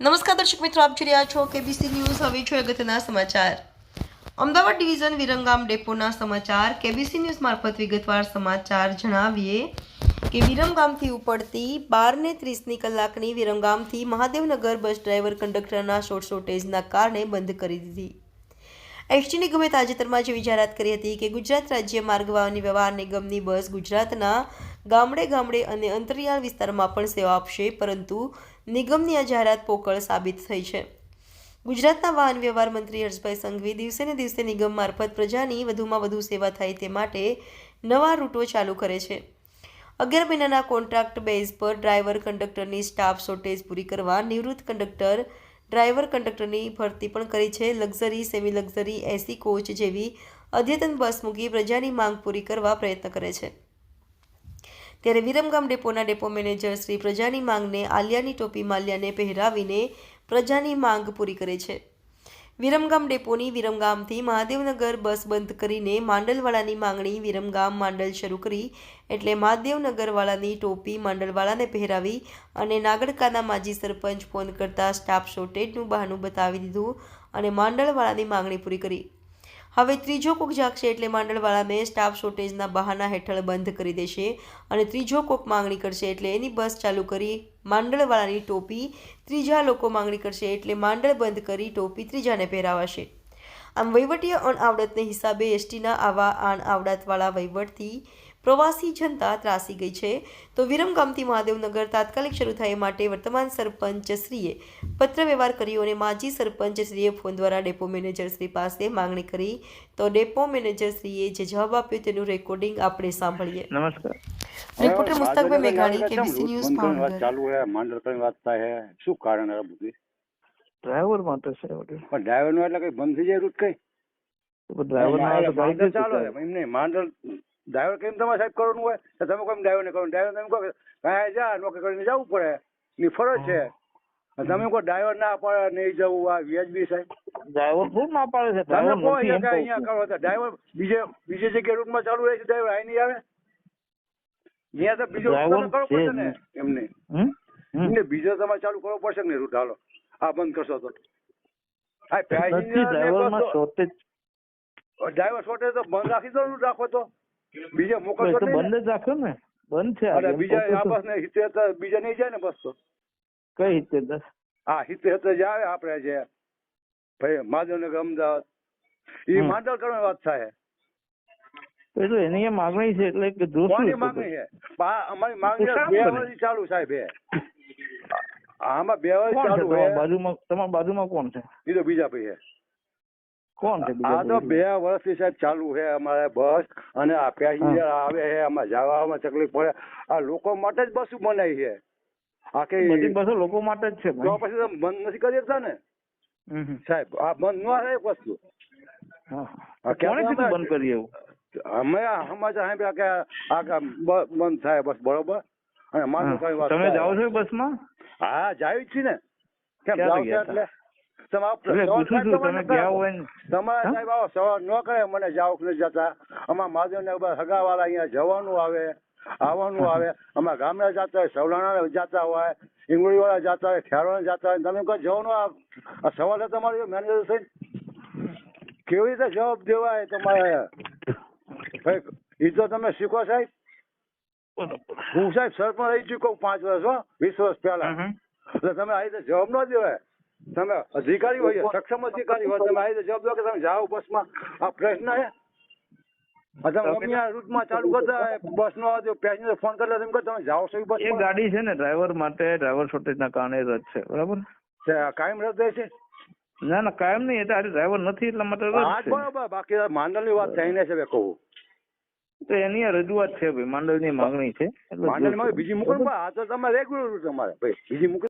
નમસ્કાર દર્શક મિત્રો, આપ જોઈ રહ્યા છો કેબીસી ન્યૂઝ. હવે છે અગત્યના સમાચાર. અમદાવાદ ડિવિઝન વિરમગામ ડેપોના સમાચાર. કેબીસી ન્યૂઝ મારફત વિગતવાર સમાચાર જણાવીએ કે વિરમગામથી ઉપડતી 12:30 કલાકની વિરમગામથી મહાદેવનગર બસ ડ્રાઈવર કંડક્ટરના શોર્ટ શોર્ટેજના કારણે બંધ કરી દીધી. એસટી નિગમે તાજેતરમાં જેવી જાહેરાત કરી હતી કે ગુજરાત રાજ્ય માર્ગ વાહન વ્યવહાર નિગમની બસ ગુજરાતના ગામડે ગામડે અને અંતરિયાળ વિસ્તારમાં પણ સેવા આપશે, પરંતુ નિગમની આ જાહેરાત પોકળ સાબિત થઈ છે. ગુજરાતના વાહન વ્યવહાર મંત્રી હર્ષભાઈ સંઘવી દિવસે ને દિવસે નિગમ મારફત પ્રજાની વધુમાં વધુ સેવા થાય તે માટે નવા રૂટો ચાલુ કરે છે. 11 મહિનાના કોન્ટ્રાક્ટ બેઝ પર ડ્રાઈવર કંડક્ટરની સ્ટાફ શોર્ટેજ પૂરી કરવા નિવૃત્ત કંડક્ટર ડ્રાઈવર કંડક્ટરની ભરતી પણ કરી છે. Luxury, semi luxury, AC coach જેવી અદ્યતન બસ મૂકી પ્રજાની માંગ પૂરી કરવા પ્રયત્ન કરે છે. ત્યારે વિરમગામ ડેપોના ડેપો મેનેજર શ્રી પ્રજાની માંગને આલિયાની ટોપી માલ્યાને પહેરાવીને પ્રજાની માંગ પૂરી કરે છે. વિરમગામ ડેપોની વિરમગામથી મહાદેવનગર બસ બંધ કરીને માંડલવાળાની માંગણી. વિરમગામ માંડલ શરૂ કરી એટલે મહાદેવનગરવાળાની ટોપી માંડલવાળાને પહેરાવી અને નાગડકાના માજી સરપંચ ફોન કરતા સ્ટાફ શોર્ટેજનું બહાનું બતાવી દીધું અને માંડલવાળાની માંગણી પૂરી કરી. હવે ત્રીજો કોક જાગશે એટલે માંડલવાળાને સ્ટાફ શોર્ટેજના બહાના હેઠળ બંધ કરી દેશે અને ત્રીજો કોક માંગણી કરશે એટલે એની બસ ચાલુ કરી માંડલવાળાની ટોપી ત્રીજા લોકો માંગણી કરશે એટલે માંડલ બંધ કરી ટોપી ત્રીજાને પહેરાવાશે. આમ વહીવટીય અણઆવડતને હિસાબે એસટીના આવા અણઆવડતવાળા વહીવટથી પ્રવાસી જનતા ત્રાસી ગઈ છે. તો વિરમગામથી મહાદેવનગર તાત્કાલિક શરૂ થાય માટે વર્તમાન સરપંચશ્રીએ પત્ર વ્યવહાર કર્યો અને માજી સરપંચશ્રીએ ફોન દ્વારા ડેપો મેનેજરશ્રી પાસે માંગણી કરી. તો ડેપો મેનેજરશ્રીએ જે જવાબ આપ્યો તેનું રેકોર્ડિંગ આપણે સાંભળીએ. નમસ્કાર. રિપોર્ટર મુસ્તાકભાઈ મેઘાણી, કેબીસી ન્યૂઝ ભાવનગર. ચાલુ હે માંડલ કઈ વાત થાય હે, શું કારણ હે બધી? ડ્રાઈવર માટે છે બધું. પણ ડ્રાઈવર નું એટલે કઈ બંધ થઈ જાય રૂટ કઈ? ડ્રાઈવર માંડલ ચાલુ હે એમ નહીં. માંડલ ડ્રાઈવર કેમ તમારે સાહેબ કરવાનું હોય તો તમે કોઈ ડ્રાઈવર ને કરો. ડ્રાઈવર તમે કહો કાંઈ જા નોકરી કરીને જવું પડે, ની ફરજ છે. તમે કોઈ ડ્રાઈવર ના પડે નહીં જવું, આ વ્યાજબી સાહેબ? ડ્રાઈવર ખૂબ ના પાડે છે. તમે ડ્રાઈવર કહો નથી એમ અહીંયા કહું કરો તો ડ્રાઈવર બીજે જગ્યાએ રૂટમાં ચાલુ રહે છે, ડ્રાઈવર અહીં નહીં આવે? અહીંયા તો બીજો તમે કરવો પડશે ને એમને. એમને બીજો તમારે ચાલુ કરવો પડશે ને રૂટ. હાલો આ બંધ કરશો તો આ ડ્રાઈવરમાં શોર્ટેજ. ડ્રાઈવર શોર્ટેજ તો બંધ રાખી દો, રૂટ રાખો તો બીજા મોકલશો તો બંધ જ રાખ્યો ને. બંધ છે અને બીજા આ બસ ને હિતે બીજા નહીં જાય ને બસ તો. કઈ રીતે 10? હા હિતે જ આવે. આપણે જે ભાઈ મહાદેવનગર અમદાવાદ એ માંડલ કરવાની વાત થાય એટલે એની માગણી છે એટલે કે કોની માંગણી છે? અમારી માંગણી 2 વર્ષથી ચાલુ સાહેબ હે. આમાં 2 વર્ષ ચાલુ હે. બાજુમાં તમારા બાજુમાં કોણ છે? એ તો બીજા ભાઈ હે. કોણ છે? આ તો 2 વર્ષથી સાહેબ ચાલુ છે અમારે બસ. અને આ પેસેન્જર આવે છે, આમાં જવામાં તકલીફ પડે. આ લોકો માટે જ બસ બનાવી છે. બધી બસો લોકો માટે જ છે. તો પછી તો બંધ નથી કરી શકતા ને સાહેબ. આ બંધ ન થાય એક વસ્તુ. કોણે કીધું બંધ કરી? એવું અમે સમાચાર સાંભળ્યા કે આ બંધ થાય બસ, બરોબર. અને માનું કઈ વાત તમે જાઓ છો બસમાં? હા જાય જ છે ને. કેમ જાવ છો એટલે તમારે સાહેબ આવો સવાલ ન કરે મને જાવ નથી જતા. અમારા મહાદેવનગર હગાવાળા અહીંયા જવાનું આવે, આવવાનું આવે. અમારા ગામડા જતા હોય, સવલાણા જતા હોય, ઇંગળી વાળા જતા હોય, ખેરવાળા જતા હોય. તમે કોઈ જવાનું આ સવાલ છે તમારો મેનેજર થઈને? કેવી રીતે જવાબ દેવાય તમારે? એ તો તમે શીખો સાહેબ. હું સાહેબ સરપંચ રહી ચૂક્યો 5 વર્ષ, 20 વર્ષ પહેલા. એટલે તમે આ રીતે જવાબ ન દેવાય. તમે અધિકારી હોય, સક્ષમ અધિકારી હોય, તમે આ રીતે જવાબ દો કે તમે જાઓ બસમાં. આ પ્રશ્ન છે? તમે રૂટમાં ચાલુ કરતા બસ નો પેસેન્જર ફોન કરતા તમે કહો તમે જાઓ છો બસ? એ ગાડી છે ને ડ્રાઈવર માટે ડ્રાઈવર શોર્ટેજ ના કારણે રદ છે, બરાબર? કાયમ રદ થાય છે? ના ના કાયમ નહીં. એટલે આજે ડ્રાઈવર નથી એટલા માટે રદ છે. બરોબર. બાકી માંડલ ની વાત થઈને છે કહું તો એની રજૂઆત છે ભાઈ. માંડલ ની માંગણી છે. માંડલ માં બીજી મૂકો. આ તો તમે રેગ્યુલર રૂટ તમારે ભાઈ બીજી મૂકો.